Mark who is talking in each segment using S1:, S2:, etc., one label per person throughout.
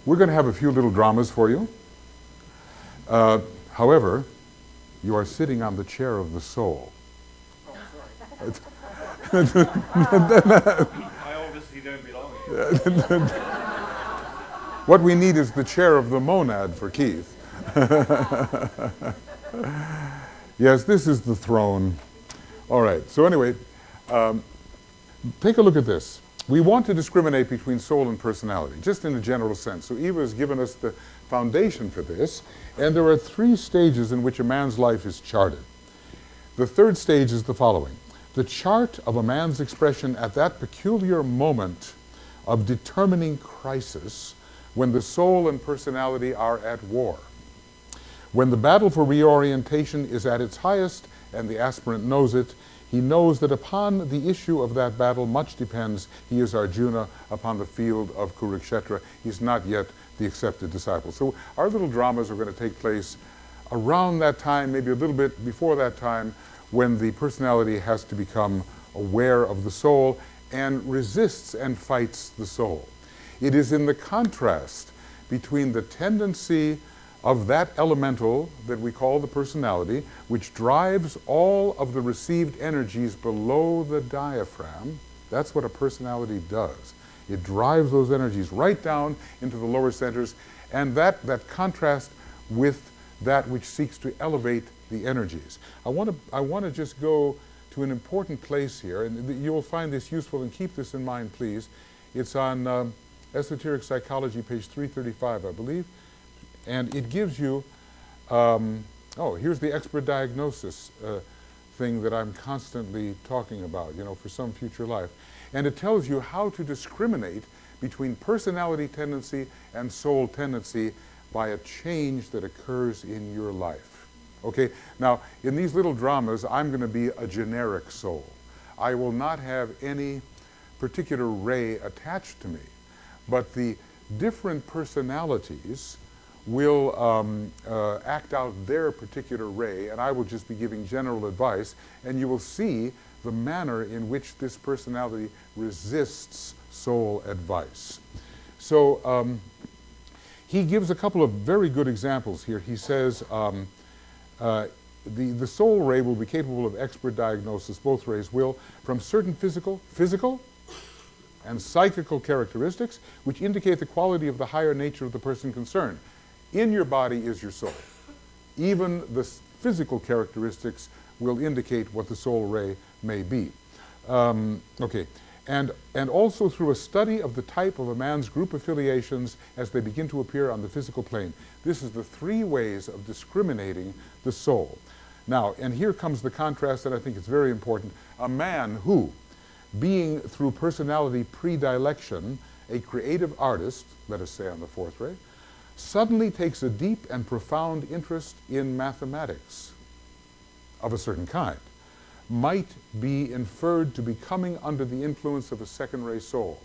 S1: We're going to have a few little dramas for you. However, you are sitting on the chair of the soul.
S2: Oh, sorry. I obviously don't belong here.
S1: What we need is the chair of the monad for Keith. Yes, this is the throne. All right, so anyway, take a look at this. We want to discriminate between soul and personality, just in a general sense. So Eva has given us the foundation for this, and there are 3 stages in which a man's life is charted. The 3rd stage is the following: the chart of a man's expression at that peculiar moment of determining crisis when the soul and personality are at war. When the battle for reorientation is at its highest and the aspirant knows it, he knows that upon the issue of that battle much depends. He is Arjuna upon the field of Kurukshetra. He's not yet the accepted disciple. So our little dramas are going to take place around that time, maybe a little bit before that time, when the personality has to become aware of the soul and resists and fights the soul. It is in the contrast between the tendency of that elemental that we call the personality, which drives all of the received energies below the diaphragm. That's what a personality does. It drives those energies right down into the lower centers, and that contrast with that which seeks to elevate the energies. I want to just go to an important place here, and you'll find this useful, and keep this in mind, please. It's on Esoteric Psychology, page 335, I believe. And it gives you, oh, here's the expert diagnosis thing that I'm constantly talking about, you know, for some future life. And it tells you how to discriminate between personality tendency and soul tendency by a change that occurs in your life. Okay, now in these little dramas, I'm going to be a generic soul. I will not have any particular ray attached to me, but the different personalities will act out their particular ray, and I will just be giving general advice, and you will see the manner in which this personality resists soul advice. So he gives a couple of very good examples here. He says the soul ray will be capable of expert diagnosis, both rays will, from certain physical and psychical characteristics which indicate the quality of the higher nature of the person concerned. In your body is your soul. Even the physical characteristics will indicate what the soul ray may be. Okay, and also through a study of the type of a man's group affiliations as they begin to appear on the physical plane. This is the 3 ways of discriminating the soul. Now, and here comes the contrast that I think is very important. A man who, being through personality predilection a creative artist, let us say on the 4th ray, suddenly takes a deep and profound interest in mathematics of a certain kind, might be inferred to be coming under the influence of a 2nd ray soul.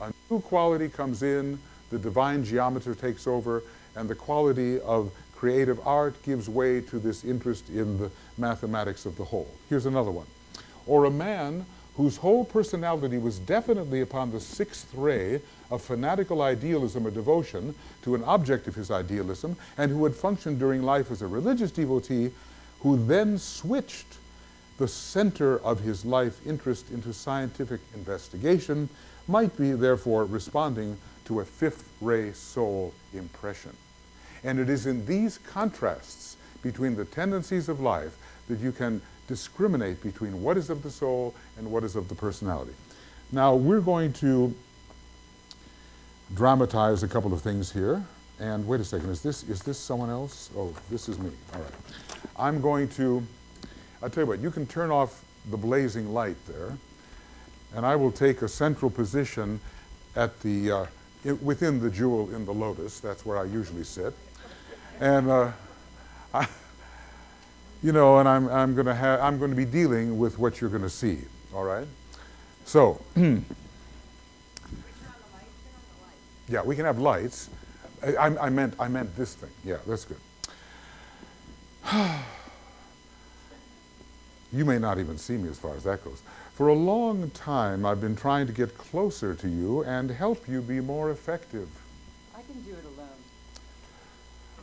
S1: A new quality comes in, the divine geometer takes over, and the quality of creative art gives way to this interest in the mathematics of the whole. Here's another one. Or a man whose whole personality was definitely upon the 6th ray of fanatical idealism or devotion to an object of his idealism, and who had functioned during life as a religious devotee, who then switched the center of his life interest into scientific investigation, might be therefore responding to a 5th ray soul impression. And it is in these contrasts between the tendencies of life that you can discriminate between what is of the soul and what is of the personality. Now we're going to dramatize a couple of things here. And wait a second, is this someone else? Oh, this is me. All right. I'm going to, I'll tell you what, you can turn off the blazing light there, and I will take a central position at the within the jewel in the lotus. That's where I usually sit. And you know, and I'm going to be dealing with what you're going to see. All right. So, yeah, we can have lights. I meant this thing. Yeah, that's good. You may not even see me as far as that goes. For a long time, I've been trying to get closer to you and help you be more effective.
S3: I can can do it alone.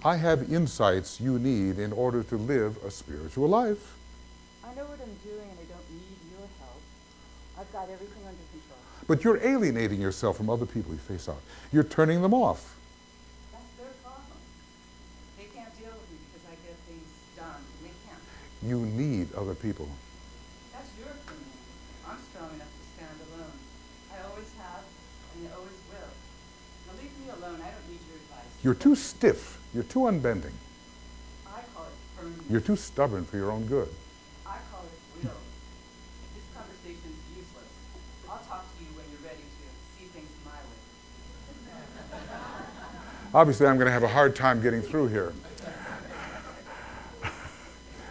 S1: I have insights you need in order to live a spiritual life.
S3: I know what I'm doing and I don't need your help. I've got everything under control.
S1: But you're alienating yourself from other people you face out. You're turning them off.
S3: That's their problem. They can't deal with me because I get things done. They can't.
S1: You need other people.
S3: That's your opinion. I'm strong enough to stand alone. I always have and I always will. Now leave me alone. I don't need your advice.
S1: You're too stiff. You're too unbending.
S3: I call it firmness.
S1: You're too stubborn for your own good.
S3: I call it will. This conversation's useless. I'll talk to you when you're ready to see things my way.
S1: Obviously, I'm going to have a hard time getting through here.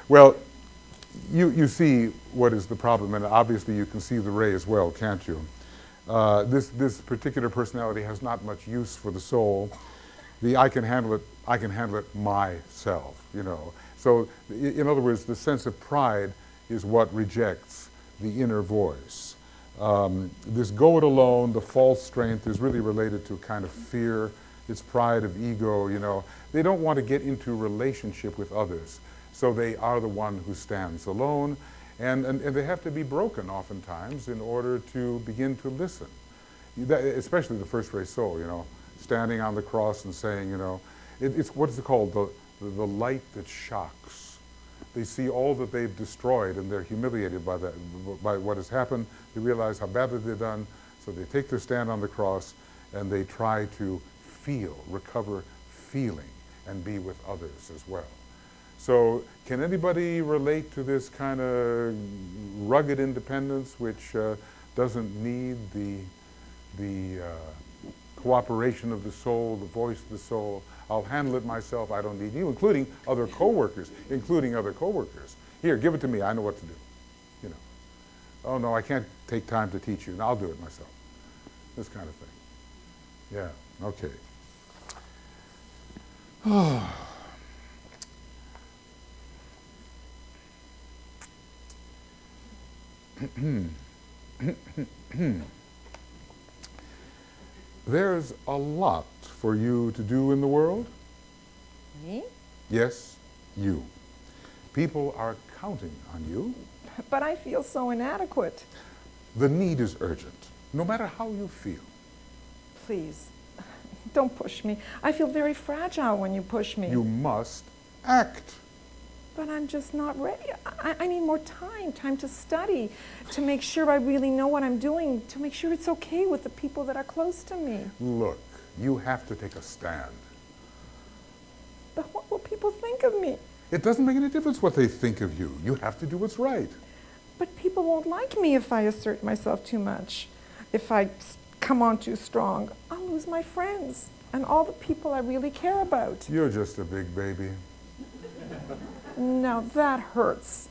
S1: Well, you see what is the problem, and obviously you can see the ray as well, can't you? This particular personality has not much use for the soul. I can handle it myself, you know. So, in other words, the sense of pride is what rejects the inner voice. This go it alone, the false strength, is really related to kind of fear. It's pride of ego, you know. They don't want to get into relationship with others, so they are the one who stands alone, and they have to be broken oftentimes in order to begin to listen. Especially the first-ray soul, you know, standing on the cross and saying, you know, it's what is it called? The light that shocks. They see all that they've destroyed and they're humiliated by that, by what has happened. They realize how badly they've done, so they take their stand on the cross and they try to recover feeling, and be with others as well. So can anybody relate to this kind of rugged independence which doesn't need the cooperation of the soul, the voice of the soul? I'll handle it myself, I don't need you, including other co-workers, Here, give it to me, I know what to do, you know. Oh no, I can't take time to teach you, and I'll do it myself. This kind of thing. Yeah, okay. There's a lot for you to do in the world.
S4: Me?
S1: Yes, you. People are counting on you.
S4: But I feel so inadequate.
S1: The need is urgent, no matter how you feel.
S4: Please, don't push me. I feel very fragile when you push me.
S1: You must act.
S4: But I'm just not ready. I need more time to study, to make sure I really know what I'm doing, to make sure it's okay with the people that are close to me.
S1: Look, you have to take a stand.
S4: But what will people think of me?
S1: It doesn't make any difference what they think of you. You have to do what's right.
S4: But people won't like me if I assert myself too much. If I come on too strong, I'll lose my friends and all the people I really care about.
S1: You're just a big baby.
S4: Now that hurts.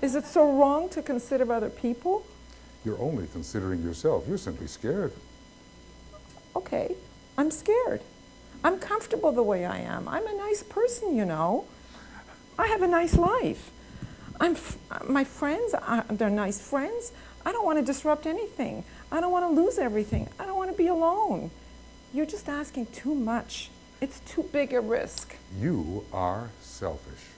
S4: Is it so wrong to consider other people?
S1: You're only considering yourself. You're simply scared.
S4: Okay, I'm scared. I'm comfortable the way I am. I'm a nice person, you know. I have a nice life. My friends, they're nice friends. I don't want to disrupt anything. I don't want to lose everything. I don't want to be alone. You're just asking too much. It's too big a risk.
S1: You are selfish.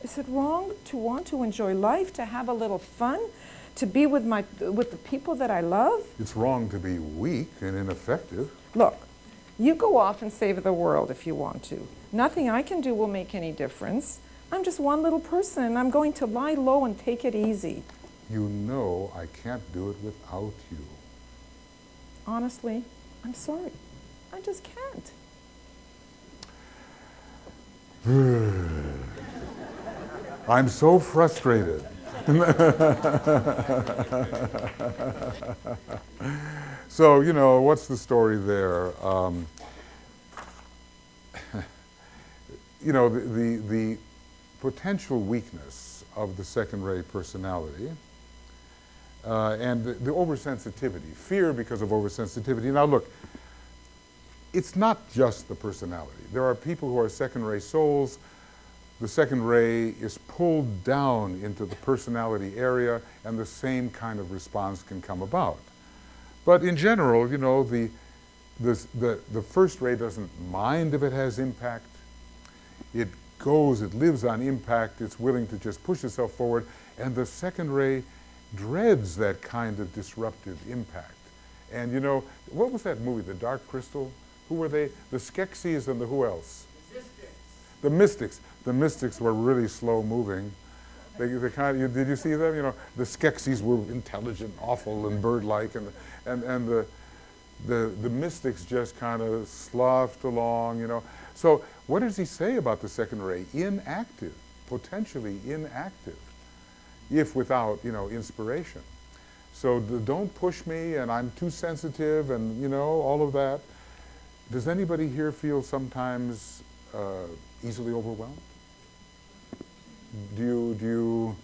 S4: Is it wrong to want to enjoy life, to have a little fun, to be with the people that I love?
S1: It's wrong to be weak and ineffective.
S4: Look, you go off and save the world if you want to. Nothing I can do will make any difference. I'm just one little person, and I'm going to lie low and take it easy.
S1: You know I can't do it without you.
S4: Honestly, I'm sorry. I just can't.
S1: I'm so frustrated. So, you know, what's the story there? You know, the potential weakness of the second-ray personality and the oversensitivity, fear because of oversensitivity. Now, look, it's not just the personality. There are people who are second-ray souls. The second ray is pulled down into the personality area, and the same kind of response can come about. But in general, you know, the first ray doesn't mind if it has impact. It goes, it lives on impact, it's willing to just push itself forward, and the second ray dreads that kind of disruptive impact. And you know, what was that movie, The Dark Crystal? Who were they? The Skeksis and the who else? The Mystics. The Mystics were really slow moving. They kind of, did you see them? You know, the Skeksis were intelligent, awful, and bird-like, and the Mystics just kind of sloughed along, you know. So what does he say about the second ray? Inactive, potentially inactive, if without, you know, inspiration. So don't push me, and I'm too sensitive, and, you know, all of that. Does anybody here feel sometimes easily overwhelmed? Do you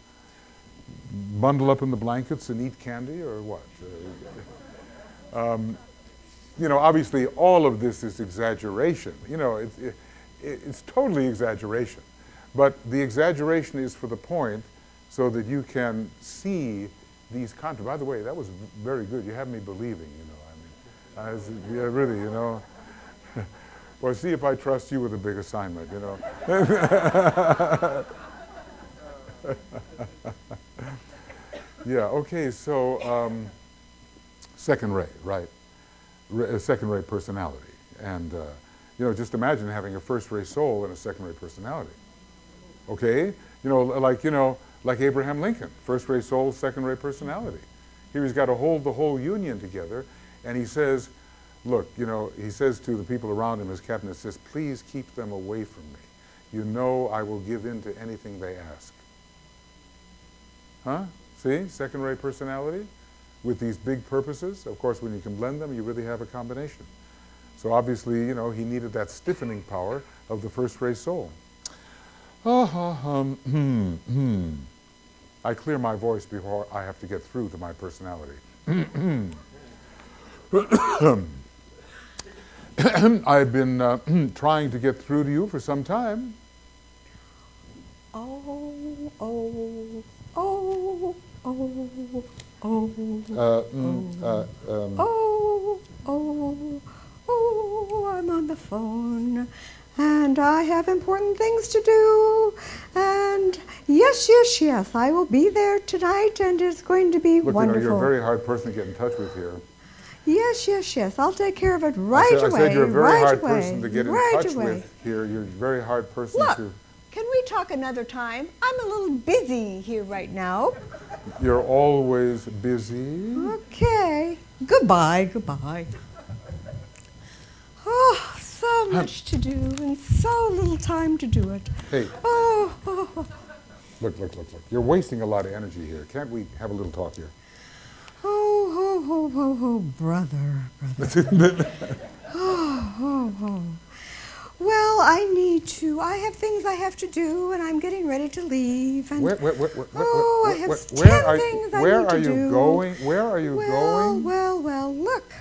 S1: bundle up in the blankets and eat candy, or what? You know, obviously all of this is exaggeration. You know, it's totally exaggeration. But the exaggeration is for the point so that you can see these contours. By the way, that was very good. You have me believing, you know. I mean, yeah, really, you know. Well, see if I trust you with a big assignment, you know. Yeah, okay, so second ray, right? Second ray personality. And, you know, just imagine having a first ray soul and a second ray personality. Okay? You know, like Abraham Lincoln, first ray soul, second ray personality. Here he's got to hold the whole union together, and he says, look, you know, he says to the people around him, his cabinet says, please keep them away from me. You know I will give in to anything they ask. Huh? See? Second ray personality with these big purposes. Of course, when you can blend them, you really have a combination. So obviously, you know, he needed that stiffening power of the first ray soul. I clear my voice before I have to get through to my personality. I've been trying to get through to you for some time.
S5: I'm on the phone, and I have important things to do, and yes, I will be there tonight, and it's going to be wonderful.
S1: You know, you're a very hard person to get in touch with here.
S5: Yes, I'll take care of it right away.
S1: I said you're a very hard person to get in touch with here. You're a very hard person to...
S5: Look, can we talk another time? I'm a little busy here right now.
S1: You're always busy.
S5: Okay. Goodbye. Oh, so much to do and so little time to do it.
S1: Hey.
S5: Oh.
S1: Look. You're wasting a lot of energy here. Can't we have a little talk here?
S5: Oh, brother. Oh. Well, I have things I have to do, and I'm getting ready to leave. And
S1: I have 10
S5: things I need to do.
S1: Where are you going?
S5: Well, look.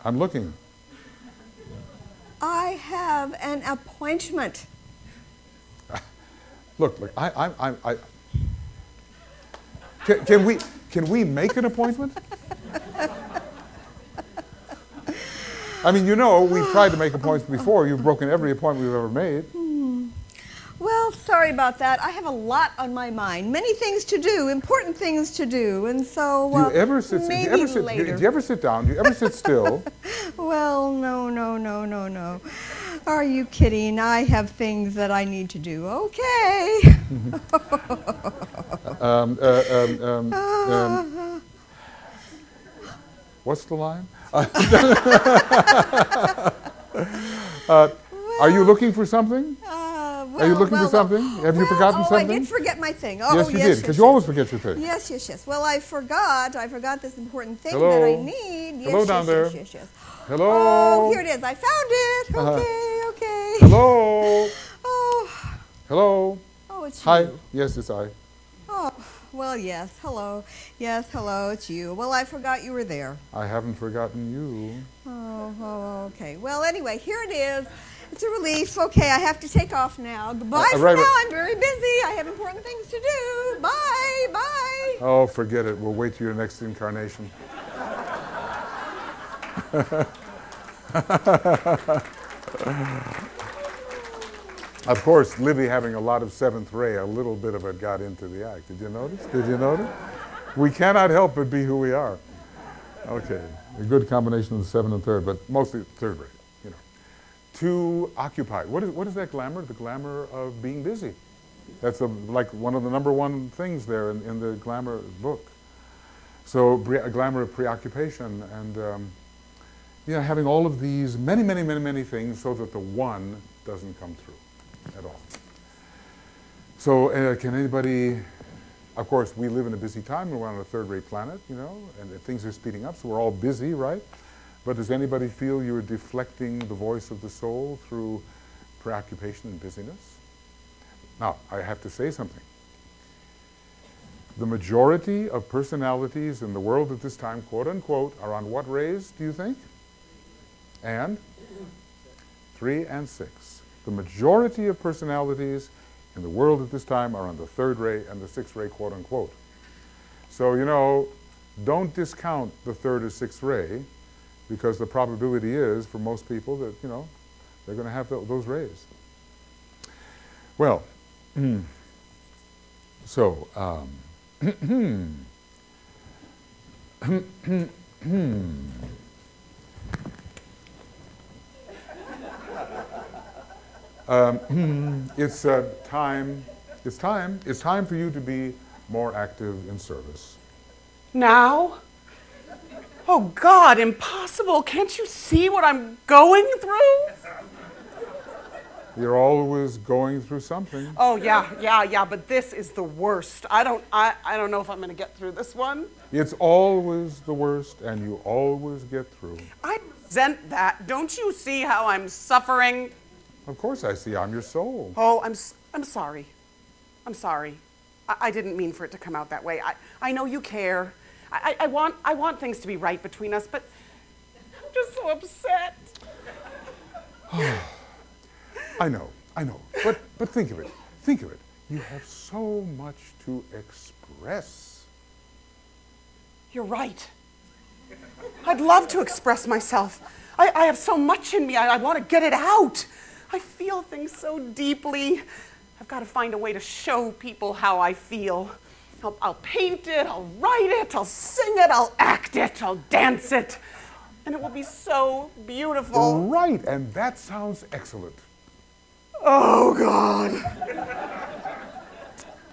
S1: I'm looking.
S5: I have an appointment.
S1: Look, can we make an appointment? I mean, you know, we've tried to make appointments before. You've broken every appointment we've ever made.
S5: Well, sorry about that. I have a lot on my mind. Many things to do, important things to do, and so
S1: do you ever sit
S5: later.
S1: Do you ever sit down? Do you ever sit still?
S5: Well, no. Are you kidding? I have things that I need to do. Okay.
S1: What's the line? Are you looking for something? Are you looking for something? Have you forgotten something?
S5: I did forget my thing.
S1: Yes, you did, because you always forget your thing.
S5: Yes. Well, I forgot this important thing that I need.
S1: Hello down there.
S5: Yes.
S1: Hello.
S5: Oh, here it is. I found it. Okay.
S1: Hello.
S5: Oh.
S1: Hello.
S5: Oh, it's
S1: you. Hi.
S5: Hi.
S1: Yes, it's I.
S5: Oh, well, yes. Hello. Yes, hello. It's you. Well, I forgot you were there.
S1: I haven't forgotten you.
S5: Oh, okay. Well, anyway, here it is. It's a relief. Okay, I have to take off now. Goodbye for now. I'm very busy. I have important things to do. Bye.
S1: Oh, forget it. We'll wait till your next incarnation. Of course, Livy having a lot of seventh ray, a little bit of it got into the act. Did you notice? Did you notice? We cannot help but be who we are. Okay, a good combination of the seventh and third, but mostly third rate, you know. To occupy. What is that glamour? The glamour of being busy. That's like one of the #1 things there in the glamour book. So a glamour of preoccupation and you know, having all of these many things so that the one doesn't come through at all. So can anybody, of course, we live in a busy time. We're on a third-rate planet, you know, and things are speeding up, so we're all busy, right? But does anybody feel you're deflecting the voice of the soul through preoccupation and busyness? Now, I have to say something. The majority of personalities in the world at this time, quote unquote, are on what rays, do you think? And 3 and 6. The majority of personalities in the world at this time are on the third ray and the sixth ray, quote unquote. So, you know, don't discount the third or sixth ray, because the probability is, for most people, that, you know, they're going to have those rays. Well, so, it's time for you to be more active in service.
S6: Now? Oh God, impossible. Can't you see what I'm going through?
S1: You're always going through something.
S6: Oh yeah, but this is the worst. I don't know if I'm going to get through this one.
S1: It's always the worst, and you always get through.
S6: I resent that. Don't you see how I'm suffering?
S1: Of course I see. I'm your soul.
S6: Oh, I'm sorry. I'm sorry. I didn't mean for it to come out that way. I know you care. I want things to be right between us, but I'm just so upset.
S1: I know. But think of it. Think of it. You have so much to express.
S6: You're right. I'd love to express myself. I have so much in me. I want to get it out. I feel things so deeply. I've got to find a way to show people how I feel. I'll paint it, I'll write it, I'll sing it, I'll act it, I'll dance it. And it will be so beautiful.
S1: Right, and that sounds excellent.
S6: Oh, God.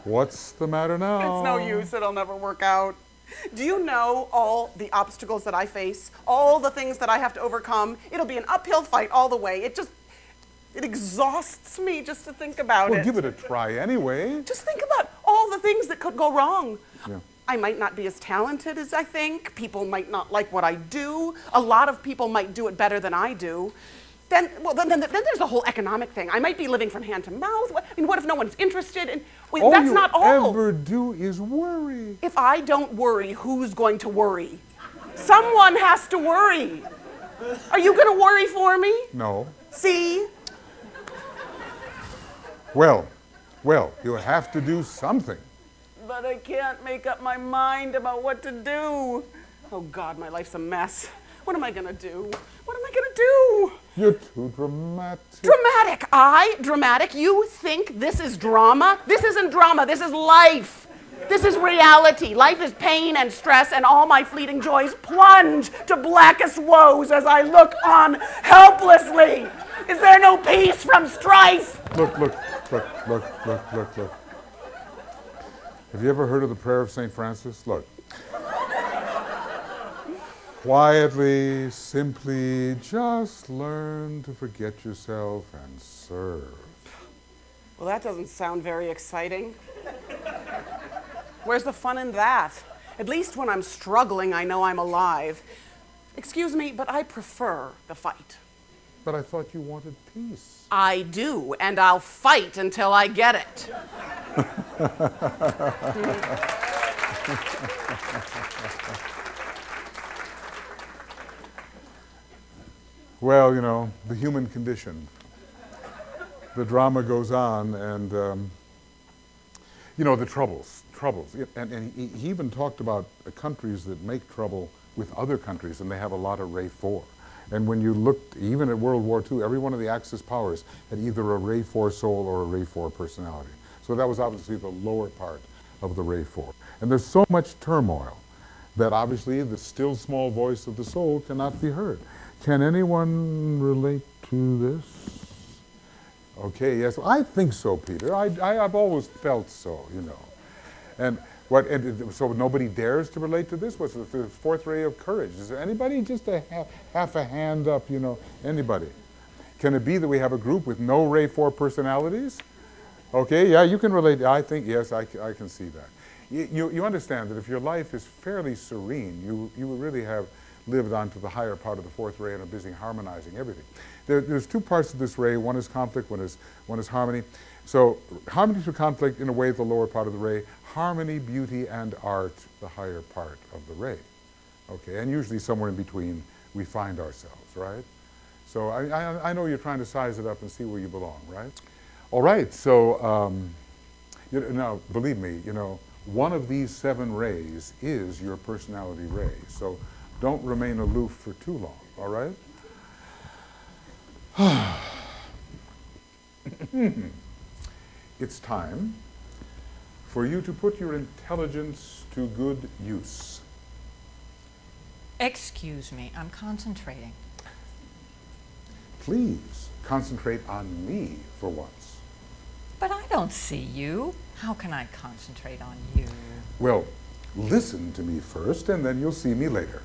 S1: What's the matter now?
S6: It's no use. It'll never work out. Do you know all the obstacles that I face, all the things that I have to overcome? It'll be an uphill fight all the way. It exhausts me just to think about it.
S1: Well, give it a try anyway.
S6: Just think about all the things that could go wrong.
S1: Yeah.
S6: I might not be as talented as I think. People might not like what I do. A lot of people might do it better than I do. Then there's the whole economic thing. I might be living from hand to mouth. What if no one's interested? And that's not all.
S1: All you ever do is worry.
S6: If I don't worry, who's going to worry? Someone has to worry. Are you going to worry for me?
S1: No.
S6: See?
S1: Well, you'll have to do something.
S6: But I can't make up my mind about what to do. Oh, God, my life's a mess. What am I going to do? What am I going to do?
S1: You're too dramatic.
S6: Dramatic? Dramatic? You think this is drama? This isn't drama. This is life. This is reality. Life is pain and stress, and all my fleeting joys plunge to blackest woes as I look on helplessly. Is there no peace from strife?
S1: Look. Have you ever heard of the prayer of St. Francis? Look. Quietly, simply, just learn to forget yourself and serve.
S6: Well, that doesn't sound very exciting. Where's the fun in that? At least when I'm struggling, I know I'm alive. Excuse me, but I prefer the fight.
S1: But I thought you wanted peace.
S6: I do, and I'll fight until I get it.
S1: Well, you know, the human condition. The drama goes on, and, you know, the troubles. And he even talked about countries that make trouble with other countries, and they have a lot of Ray 4. And when you looked, even at World War II, every one of the Axis powers had either a Ray 4 soul or a Ray 4 personality. So that was obviously the lower part of the Ray 4. And there's so much turmoil that obviously the still small voice of the soul cannot be heard. Can anyone relate to this? Okay, yes, I think so, Peter. I've always felt so, you know. And so nobody dares to relate to this? What's the fourth ray of courage? Is there anybody? Just half a hand up, you know, anybody? Can it be that we have a group with no Ray 4 personalities? Okay, yeah, you can relate. I think, yes, I can see that. You understand that if your life is fairly serene, you would really have lived onto the higher part of the fourth ray and are busy harmonizing everything. There's two parts of this ray. One is conflict, one is harmony. So harmony through conflict, in a way, the lower part of the ray. Harmony, beauty, and art, the higher part of the ray. Okay, and usually somewhere in between we find ourselves, right? So I know you're trying to size it up and see where you belong, right? All right, so now, believe me, you know, one of these 7 rays is your personality ray. So don't remain aloof for too long, all right? It's time for you to put your intelligence to good use.
S7: Excuse me, I'm concentrating.
S1: Please concentrate on me for once.
S7: But I don't see you. How can I concentrate on you?
S1: Well, listen to me first, and then you'll see me later.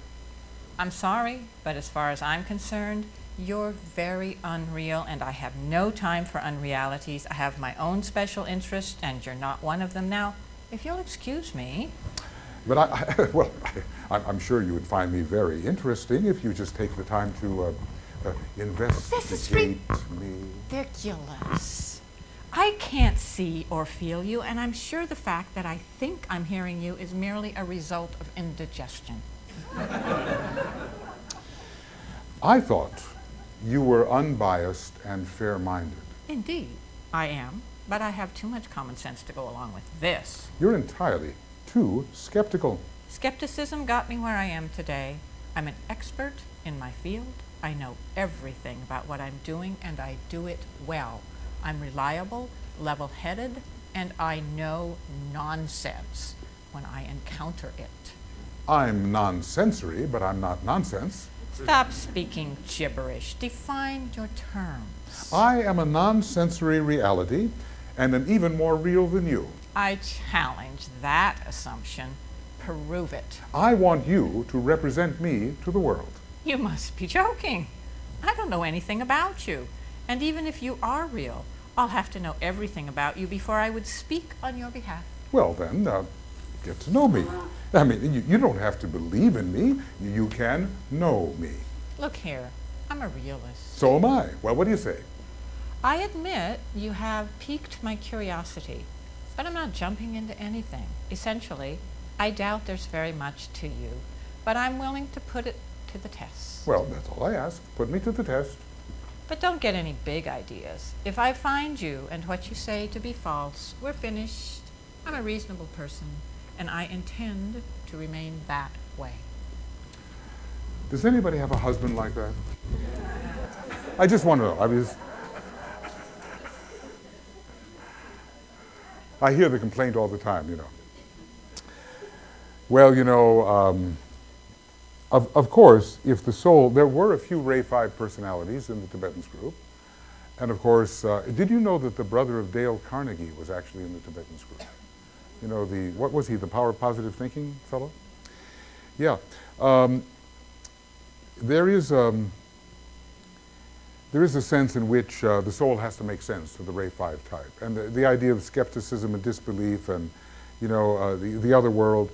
S7: I'm sorry, but as far as I'm concerned, you're very unreal, and I have no time for unrealities. I have my own special interests, and you're not one of them now. If you'll excuse me.
S1: But well, I'm sure you would find me very interesting if you just take the time to investigate
S7: This is
S1: me.
S7: ridiculous. I can't see or feel you, and I'm sure the fact that I think I'm hearing you is merely a result of indigestion.
S1: I thought you were unbiased and fair-minded.
S7: Indeed, I am, but I have too much common sense to go along with this.
S1: You're entirely too skeptical.
S7: Skepticism got me where I am today. I'm an expert in my field. I know everything about what I'm doing, and I do it well. I'm reliable, level-headed, and I know nonsense when I encounter it.
S1: I'm nonsensory, but I'm not nonsense.
S7: Stop speaking gibberish. Define your terms.
S1: I am a non-sensory reality, and am even more real than you.
S7: I challenge that assumption. Prove it.
S1: I want you to represent me to the world.
S7: You must be joking. I don't know anything about you. And even if you are real, I'll have to know everything about you before I would speak on your behalf.
S1: Well then, get to know me. I mean, you don't have to believe in me. You can know me.
S7: Look here, I'm a realist.
S1: So am I. Well, what do you say?
S7: I admit you have piqued my curiosity, but I'm not jumping into anything. Essentially, I doubt there's very much to you, but I'm willing to put it to the test.
S1: Well, that's all I ask. Put me to the test.
S7: But don't get any big ideas. If I find you and what you say to be false, we're finished. I'm a reasonable person, and I intend to remain that way.
S1: Does anybody have a husband like that? I just want to know. I hear the complaint all the time, you know. Well, you know, of course, if the soul, there were a few Ray 5 personalities in the Tibetans group. And of course, did you know that the brother of Dale Carnegie was actually in the Tibetans group? You know, what was he, the power of positive thinking fellow? Yeah. There is a sense in which the soul has to make sense to the Ray 5 type. And the idea of skepticism and disbelief and, you know, the other world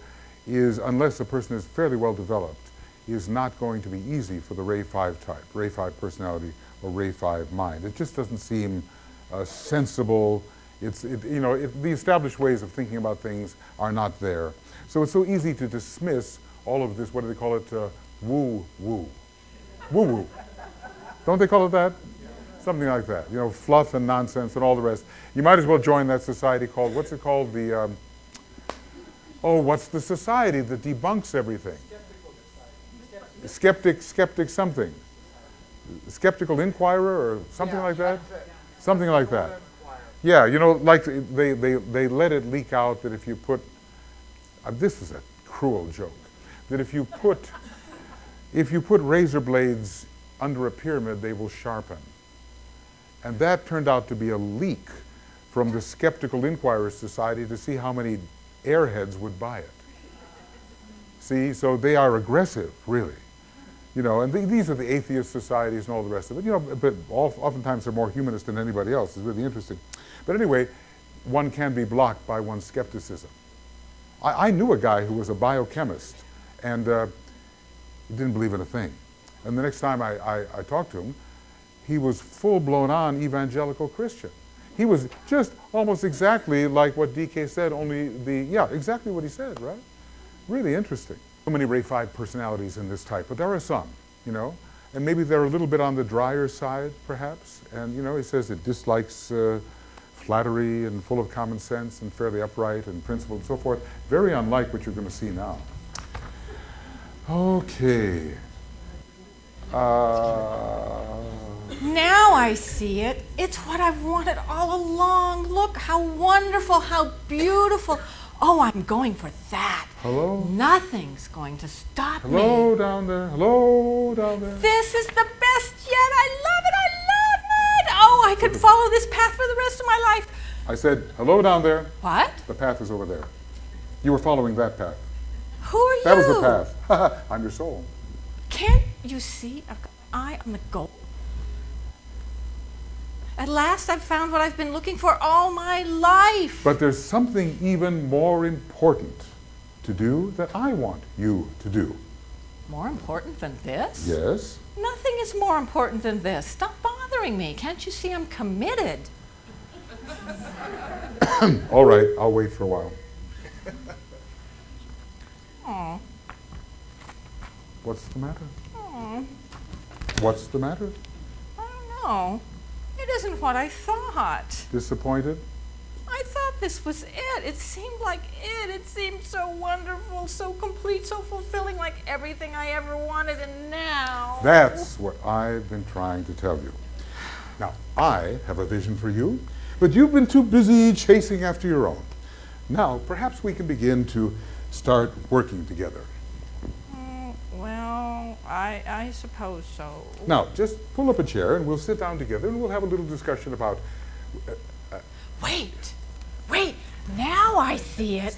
S1: is, unless a person is fairly well developed, is not going to be easy for the Ray 5 type, Ray 5 personality or Ray 5 mind. It just doesn't seem sensible. The established ways of thinking about things are not there. So it's so easy to dismiss all of this, what do they call it, woo-woo. Woo-woo. Don't they call it that? Something like that. You know, fluff and nonsense and all the rest. You might as well join that society called, what's it called? What's the society that debunks everything? skeptic something. Skeptical inquirer or something like that? Something like that. Yeah, you know, like they let it leak out that if you put, this is a cruel joke, that if you put razor blades under a pyramid, they will sharpen. And that turned out to be a leak from the Skeptical Inquirer Society to see how many airheads would buy it. See, so they are aggressive, really. You know, and these are the atheist societies and all the rest of it. You know, but oftentimes they're more humanist than anybody else. It's really interesting. But anyway, one can be blocked by one's skepticism. I knew a guy who was a biochemist, and he didn't believe in a thing. And the next time I talked to him, he was full-blown on evangelical Christian. He was just almost exactly like what DK said, only exactly what he said, right? Really interesting. So many Ray 5 personalities in this type, but there are some, you know, and maybe they're a little bit on the drier side, perhaps. And, you know, he says it dislikes flattery and full of common sense and fairly upright and principled and so forth. Very unlike what you're going to see now. Okay.
S7: Now I see it. It's what I've wanted all along. Look how wonderful, how beautiful. Oh, I'm going for that.
S1: Hello?
S7: Nothing's going to stop me.
S1: Hello down there. Hello down there.
S7: This is the best yet. I love it. I love it. Oh, I could follow this path for the rest of my life.
S1: I said, hello down there.
S7: What?
S1: The path is over there. You were following that path.
S7: Who are you?
S1: That was the path. I'm your soul.
S7: Can't you see? I've got an eye on the goal. At last I've found what I've been looking for all my life.
S1: But there's something even more important to do that I want you to do.
S7: More important than this?
S1: Yes?
S7: Nothing is more important than this. Stop bothering me. Can't you see I'm committed?
S1: All right, I'll wait for a while.
S7: Oh.
S1: What's the matter?
S7: Oh.
S1: What's the matter?
S7: I don't know. It isn't what I thought.
S1: Disappointed?
S7: I thought this was it. It seemed like it. It seemed so wonderful, so complete, so fulfilling, like everything I ever wanted, and now...
S1: That's what I've been trying to tell you. Now, I have a vision for you, but you've been too busy chasing after your own. Now, perhaps we can begin to start working together.
S7: Well, I suppose so.
S1: Now, just pull up a chair and we'll sit down together and we'll have a little discussion about...
S7: Wait! Now I see it.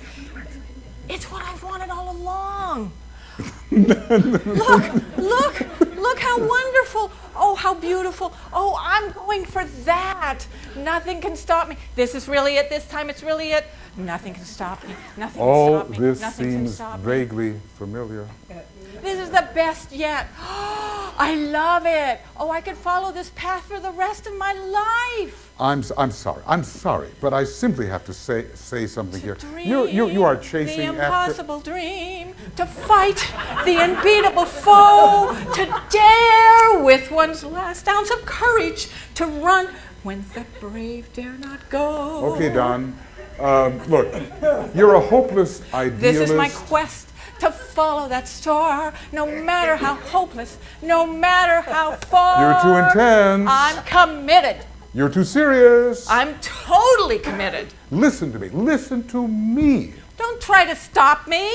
S7: It's what I've wanted all along. Look how wonderful. Oh, how beautiful. Oh, I'm going for that. Nothing can stop me. This is really it. This time it's really it. Nothing can stop me. Nothing can stop me.
S1: This
S7: Nothing can
S1: seems
S7: stop me.
S1: vaguely familiar.
S7: This is the best yet. I love it. Oh, I could follow this path for the rest of my life.
S1: I'm sorry, but I simply have to say something here.
S7: Dream
S1: You are chasing
S7: the
S1: after...
S7: impossible dream, to fight the unbeatable foe, to dare with one's last ounce of courage, to run when the brave dare not go.
S1: Okay, Don. Look, you're a hopeless idealist.
S7: This is my quest, to follow that star, no matter how hopeless, no matter how far.
S1: You're too intense.
S7: I'm committed.
S1: You're too serious.
S7: I'm totally committed.
S1: Listen to me. Listen to me.
S7: Don't try to stop me.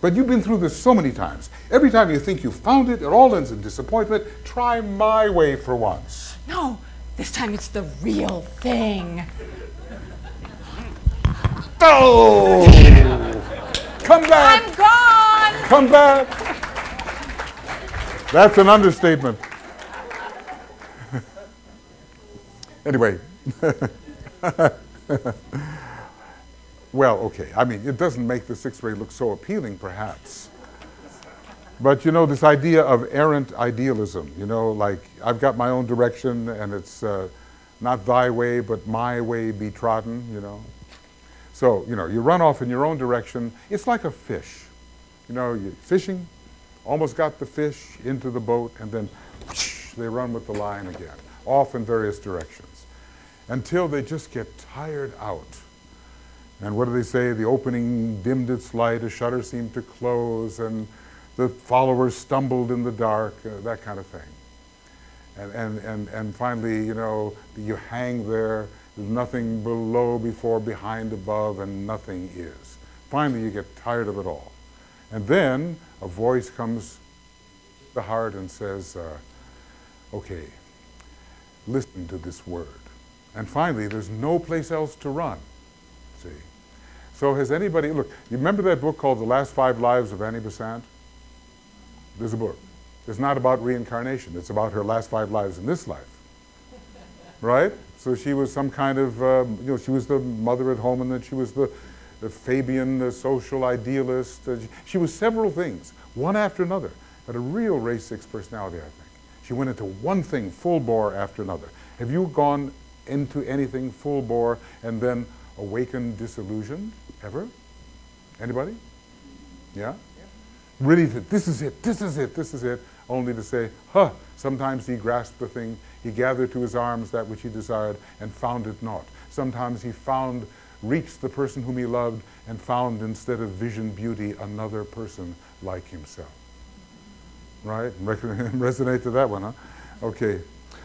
S1: But you've been through this so many times. Every time you think you've found it, it all ends in disappointment. Try my way for once.
S7: No, this time it's the real thing.
S1: Oh! Come back!
S7: I'm gone!
S1: Come back! That's an understatement. Anyway. Well, okay. I mean, it doesn't make the sixth grade look so appealing, perhaps. But, you know, this idea of errant idealism, you know, like, I've got my own direction, and it's not thy way, but my way be trodden, you know. So, you know, you run off in your own direction. It's like a fish. You know, you're fishing, almost got the fish into the boat, and then whoosh, they run with the line again, off in various directions, until they just get tired out. And what do they say? The opening dimmed its light, a shutter seemed to close, and the followers stumbled in the dark, that kind of thing. And finally, you know, you hang there, there's nothing below, before, behind, above, and nothing is. Finally, you get tired of it all. And then a voice comes to the heart and says, okay, listen to this word. And finally, there's no place else to run, see. So has anybody, look, you remember that book called The Last 5 Lives of Annie Besant? There's a book. It's not about reincarnation. It's about her last 5 lives in this life, right? So she was some kind of, you know, she was the mother at home, and then she was the Fabian social idealist. She was several things, one after another. Had a real race 6 personality, I think. She went into one thing full bore after another. Have you gone into anything full bore and then awakened disillusioned, ever? Anybody? Yeah? Really, this is it, this is it, this is it, only to say, huh, sometimes he grasped the thing, he gathered to his arms that which he desired, and found it not. Sometimes he reached the person whom he loved, and found, instead of vision beauty, another person like himself. Right? Resonate to that one, huh? Okay.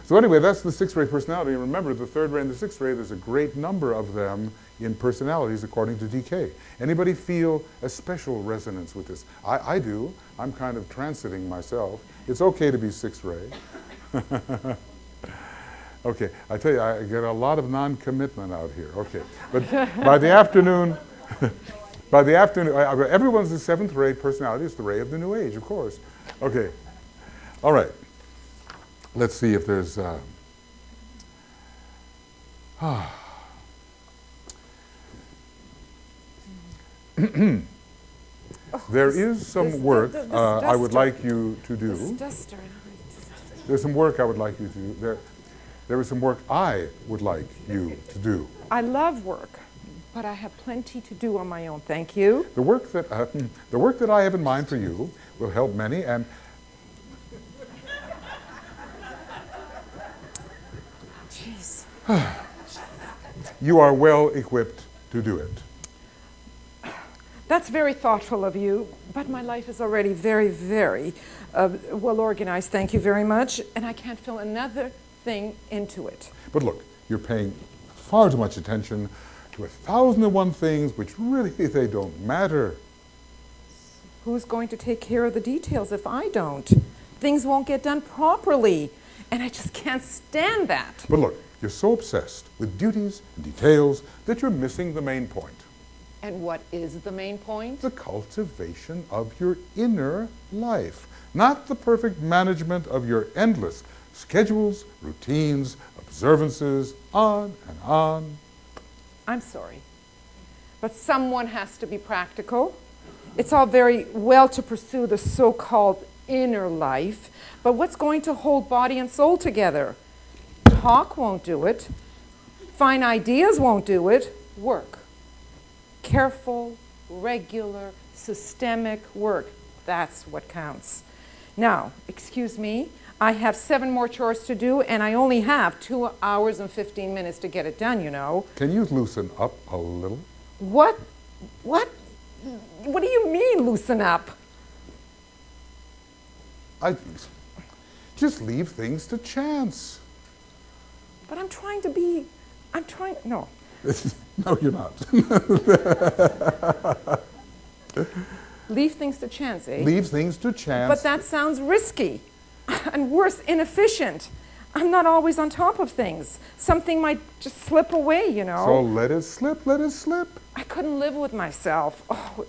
S1: So anyway, that's the 6th ray personality. And remember, the 3rd ray and the 6th ray, there's a great number of them in personalities according to DK. Anybody feel a special resonance with this? I do. I'm kind of transiting myself. It's okay to be 6th ray. Okay, I tell you, I get a lot of non-commitment out here. Okay, but by the afternoon, everyone's the 7th ray personality. It's the ray of the New Age, of course. Okay, all right. Let's see if there's... there is some work I would like you to do. There's some work I would like you to do. There is some work I would like you to do.
S4: I love work, but I have plenty to do on my own. Thank you.
S1: The work that I have in mind for you will help many, and
S4: jeez.
S1: You are well equipped to do it.
S4: That's very thoughtful of you, but my life is already very, very well organized. Thank you very much, and I can't fill another thing into it.
S1: But look, you're paying far too much attention to 1,001 things which really, they don't matter.
S4: Who's going to take care of the details if I don't? Things won't get done properly, and I just can't stand that.
S1: But look, you're so obsessed with duties and details that you're missing the main point.
S4: And what is the main point?
S1: The cultivation of your inner life, not the perfect management of your endless schedules, routines, observances, on and on.
S4: I'm sorry, but someone has to be practical. It's all very well to pursue the so-called inner life, but what's going to hold body and soul together? Talk won't do it. Fine ideas won't do it. Work. Careful, regular, systemic work. That's what counts. Now, excuse me, I have 7 more chores to do, and I only have 2 hours and 15 minutes to get it done, you know.
S1: Can you loosen up a little?
S4: What? What? What do you mean, loosen up?
S1: Just leave things to chance.
S4: But no.
S1: No, you're not.
S4: Leave things to chance, eh?
S1: Leave things to chance.
S4: But that sounds risky. And worse, inefficient. I'm not always on top of things. Something might just slip away, you know.
S1: So let it slip, let it slip.
S4: I couldn't live with myself. Oh,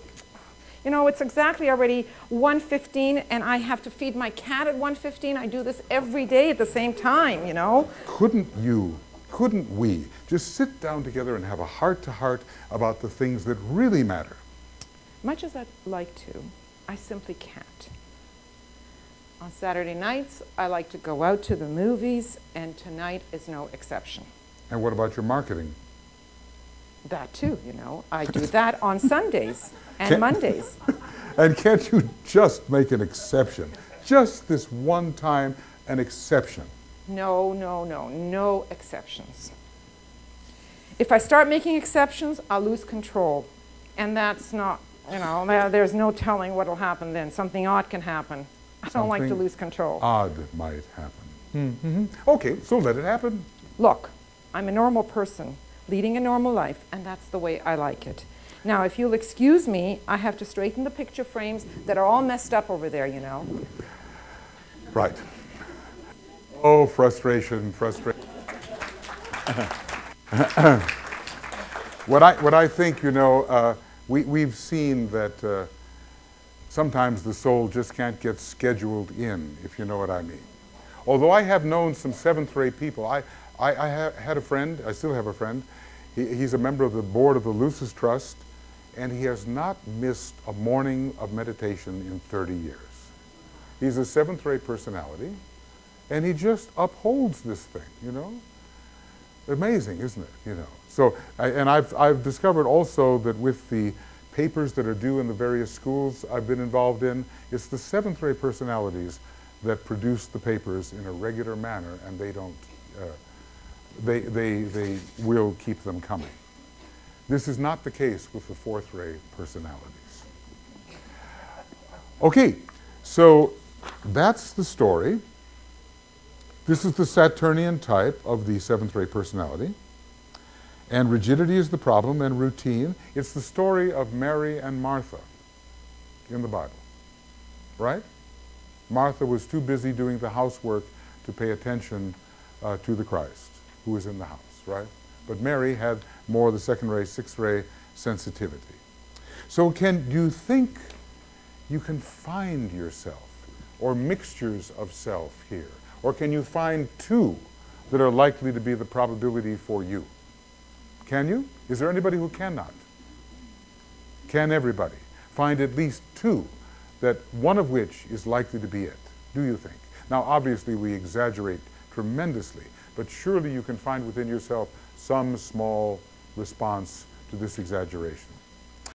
S4: you know, it's exactly already 1:15, and I have to feed my cat at 1:15. I do this every day at the same time, you know.
S1: Couldn't we just sit down together and have a heart-to-heart about the things that really matter?
S4: Much as I'd like to, I simply can't. On Saturday nights, I like to go out to the movies, and tonight is no exception.
S1: And what about your marketing?
S4: That too, you know. I do that on Sundays and Mondays.
S1: And can't you just make an exception? Just this one time, an exception. No exceptions. If I start making exceptions, I'll lose control. And that's not
S4: You know, there's no telling what will happen then. Something odd can happen. I don't like to lose control.
S1: Odd might happen. Okay, so let it happen.
S4: Look, I'm a normal person, leading a normal life, and that's the way I like it. Now, if you'll excuse me, I have to straighten the picture frames that are all messed up over there, you know.
S1: Right. Oh, frustration, frustration. What I think, you know, we've seen that sometimes the soul just can't get scheduled in, if you know what I mean. Although I have known some seventh-rate people. I had a friend, I still have a friend, he's a member of the board of the Lucis Trust, and he has not missed a morning of meditation in 30 years. He's a seventh-rate personality, and he just upholds this thing, you know. Amazing, isn't it, you know? So, I've discovered also that with the papers that are due in the various schools I've been involved in, it's the seventh-rate personalities that produce the papers in a regular manner, and they don't, they will keep them coming. This is not the case with the fourth-rate personalities. Okay, so that's the story. This is the Saturnian type of the seventh-rate personality. And rigidity is the problem, and routine. It's the story of Mary and Martha in the Bible, right? Martha was too busy doing the housework to pay attention to the Christ, who was in the house, right? But Mary had more of the second-ray, sixth-ray sensitivity. So do you think you can find yourself, or mixtures of self here? Or can you find two that are likely to be the probability for you? Can you? Is there anybody who cannot? Can everybody find at least two, that one of which is likely to be it, do you think? Now, obviously, we exaggerate tremendously, but surely you can find within yourself some small response to this exaggeration.